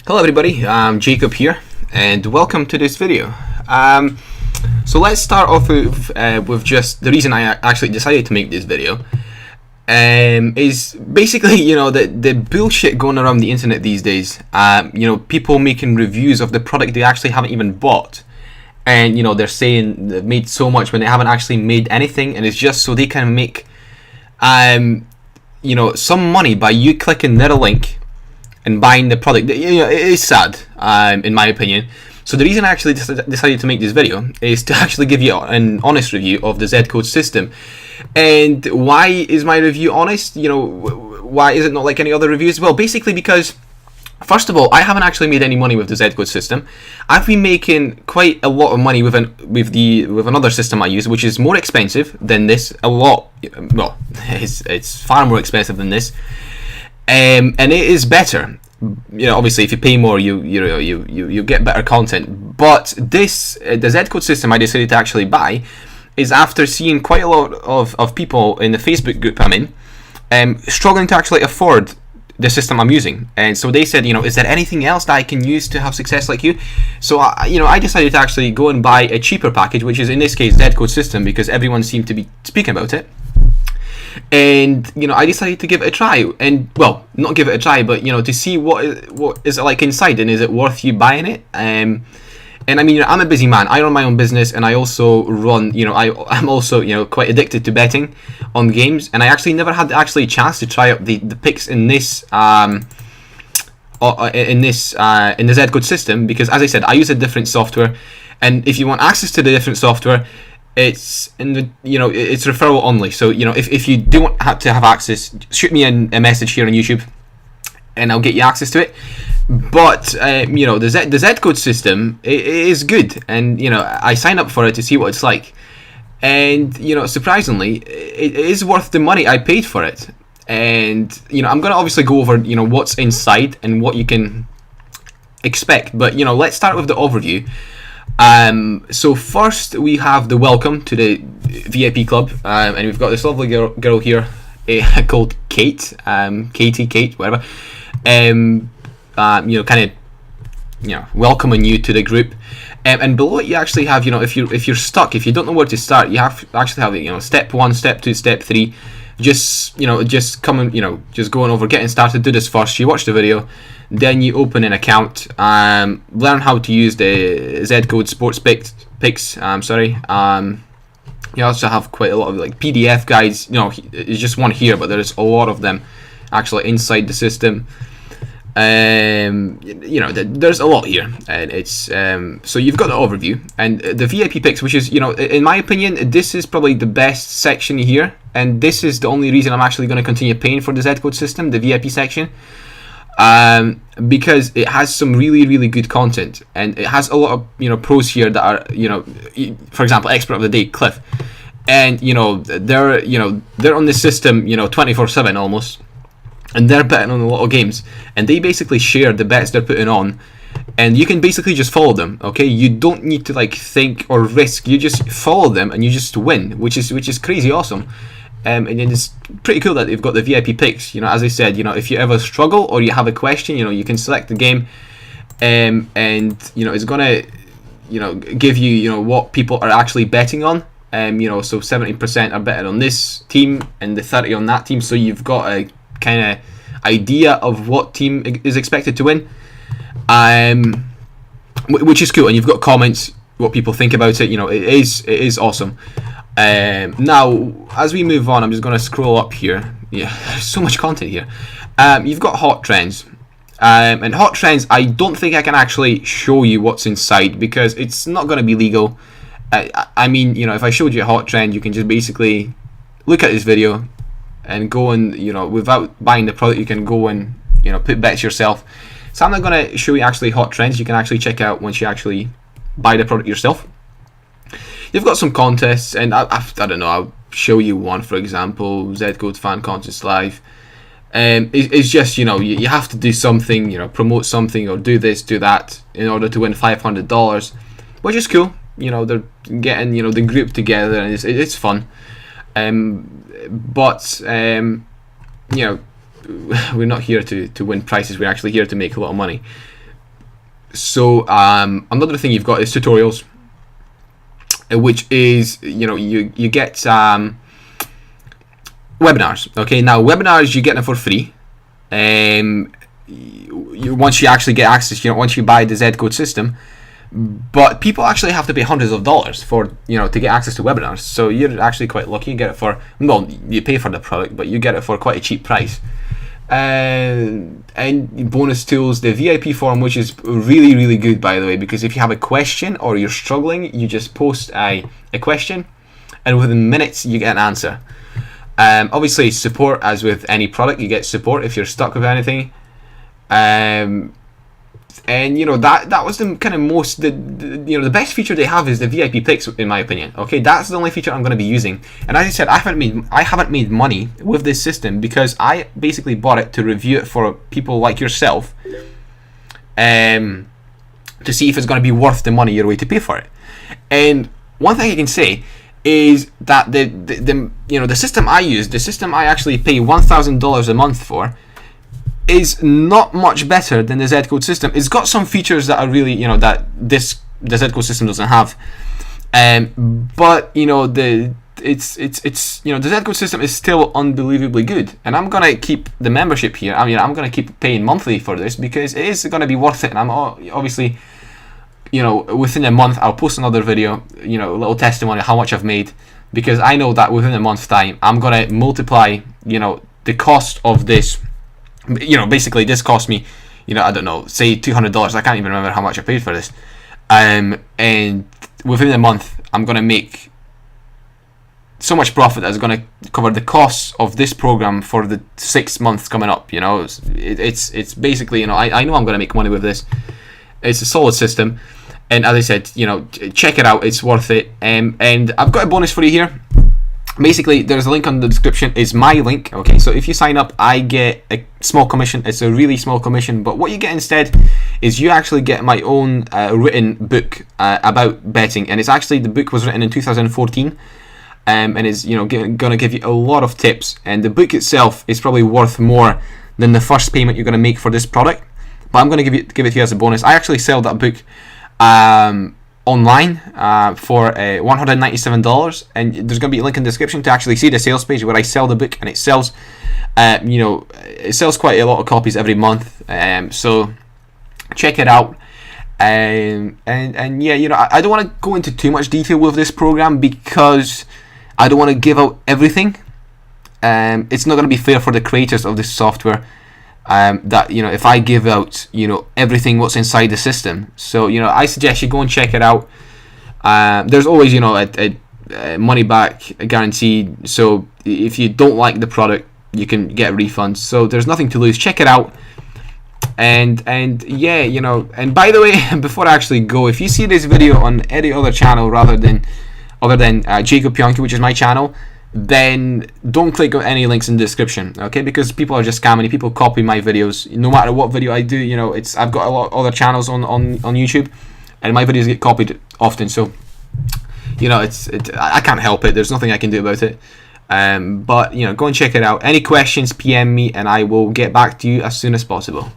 Hello everybody, I'm Jacob here and welcome to this video. So let's start off with just the reason I actually decided to make this video is basically, the bullshit going around the internet these days. People making reviews of the product they actually haven't even bought, and they're saying they've made so much when they haven't actually made anything, and it's just so they can make some money by you clicking their link and buying the product. It is sad, in my opinion. So the reason I actually decided to make this video is to actually give you an honest review of the ZCode system. And why is my review honest? Why is it not like any other reviews? Well, basically because, first of all, I haven't actually made any money with the ZCode system. I've been making quite a lot of money with another system I use, which is more expensive than this. Well, it's far more expensive than this. And it is better. Obviously, if you pay more, you get better content. But this, the ZCode system I decided to actually buy, is after seeing quite a lot of people in the Facebook group I'm in, struggling to actually afford the system I'm using. And so they said, is there anything else that I can use to have success like you? So I decided to actually go and buy a cheaper package, which is in this case ZCode system, because everyone seemed to be speaking about it. And I decided to give it a try, and well, not give it a try, but to see what is it like inside, and is it worth you buying it? And I mean, I'm a busy man. I run my own business, and I also run. I'm also quite addicted to betting on games, and I actually never had a chance to try out the picks in this in the ZCode system, because as I said, I use a different software, and if you want access to the different software, it's in the it's referral only. So if you do want to have access, shoot me a message here on YouTube and I'll get you access to it. But the ZCode system is good, and I signed up for it to see what it's like, and surprisingly it is worth the money I paid for it. And I'm gonna obviously go over what's inside and what you can expect, but let's start with the overview. So first we have the welcome to the VIP club, and we've got this lovely girl here called Kate, Kate, whatever, kind of welcoming you to the group. And below it you actually have, if you're stuck, if you don't know where to start, you have actually have step 1, step 2, step 3. Just just going over, getting started. Do this first. You watch the video, then you open an account, learn how to use the ZCode sports picks. You also have quite a lot of PDF guides. It's just one here, but there's a lot of them actually inside the system. There's a lot here, and it's so you've got the overview and the VIP picks, which is in my opinion, this is probably the best section here, and this is the only reason I'm actually going to continue paying for the ZCode system, the VIP section, because it has some really good content, and it has a lot of pros here that are for example, expert of the day Cliff, and they're on this system 24/7 almost. And they're betting on a lot of games, and they basically share the bets they're putting on, and you can basically just follow them. Okay, you don't need to think or risk. You just follow them and you just win, which is crazy awesome. And it's pretty cool that they've got the VIP picks. As I said, if you ever struggle or you have a question, you can select the game, and it's gonna give you what people are actually betting on. So 70% are betting on this team and the 30 on that team. So you've got a kind of idea of what team is expected to win, which is cool. And you've got comments, what people think about it. It is awesome. Now as we move on, I'm just going to scroll up here. Yeah, there's so much content here. You've got hot trends, and hot trends, I don't think I can actually show you what's inside because it's not going to be legal. I mean, if I showed you a hot trend, you can just basically look at this video and go and without buying the product, you can go and put bets yourself. So I'm not going to show you actually hot trends. You can actually check out once you actually buy the product yourself. You've got some contests, and I don't know, I'll show you one, for example, ZCode Fan Contest Live. It's just you have to do something, promote something or do this, do that in order to win $500, which is cool. They're getting the group together, and it's fun. But we're not here to win prizes. We're actually here to make a lot of money. So another thing you've got is tutorials, which is, you know, you get webinars. Okay, now webinars you get them for free. Once you actually get access, you know, once you buy the ZCode system. But people actually have to pay hundreds of dollars for, you know, to get access to webinars. So you're actually quite lucky. You get it for, well, you pay for the product, but you get it for quite a cheap price. And bonus tools, the VIP forum, which is really, really good, by the way, because if you have a question or you're struggling, you just post a question, and within minutes you get an answer. Obviously, support, as with any product, you get support if you're stuck with anything. And you know, that was the kind of most, you know, the best feature they have is the VIP picks, in my opinion. Okay, that's the only feature I'm going to be using. And as I said, I haven't made money with this system because I basically bought it to review it for people like yourself, to see if it's going to be worth the money you're way to pay for it. And one thing I can say is that the you know, the system I use, the system I actually pay $1,000 a month for, is not much better than the ZCode system. It's got some features that are really, you know, that the ZCode system doesn't have. But you know, it's you know, the ZCode system is still unbelievably good, and I'm gonna keep the membership here. I mean, I'm gonna keep paying monthly for this because it is gonna be worth it. And I'm obviously, you know, within a month I'll post another video, you know, a little testimony of how much I've made, because I know that within a month's time I'm gonna multiply, you know, the cost of this. You know, basically this cost me, you know, I don't know, say $200. I can't even remember how much I paid for this. And within a month, I'm gonna make so much profit that is gonna cover the costs of this program for the 6 months coming up. You know, it's basically, you know, I know I'm gonna make money with this. It's a solid system, and as I said, you know, check it out. It's worth it. And I've got a bonus for you here. Basically, there's a link on the description. It's my link. Okay, so if you sign up, I get a small commission. It's a really small commission, but what you get instead is you actually get my own written book about betting, and it's actually, the book was written in 2014, and is, you know, gonna give you a lot of tips. And the book itself is probably worth more than the first payment you're gonna make for this product. But I'm gonna give it to you as a bonus. I actually sell that book online for $197, and there's going to be a link in the description to actually see the sales page where I sell the book, and it sells, you know, it sells quite a lot of copies every month. So check it out. And yeah, you know, I don't want to go into too much detail with this program because I don't want to give out everything. It's not going to be fair for the creators of this software. That, you know, if I give out, you know, everything what's inside the system. So, you know, I suggest you go and check it out. There's always, you know, a money back guaranteed. So if you don't like the product, you can get refunds. So there's nothing to lose. Check it out. And yeah, you know, and by the way, before I actually go, if you see this video on any other channel other than Jacob Pionki, which is my channel, then don't click on any links in the description, okay? Because people are just scamming. People copy my videos. No matter what video I do, you know, I've got a lot of other channels on YouTube, and my videos get copied often. So, you know, I can't help it. There's nothing I can do about it. But you know, go and check it out. Any questions, PM me, and I will get back to you as soon as possible.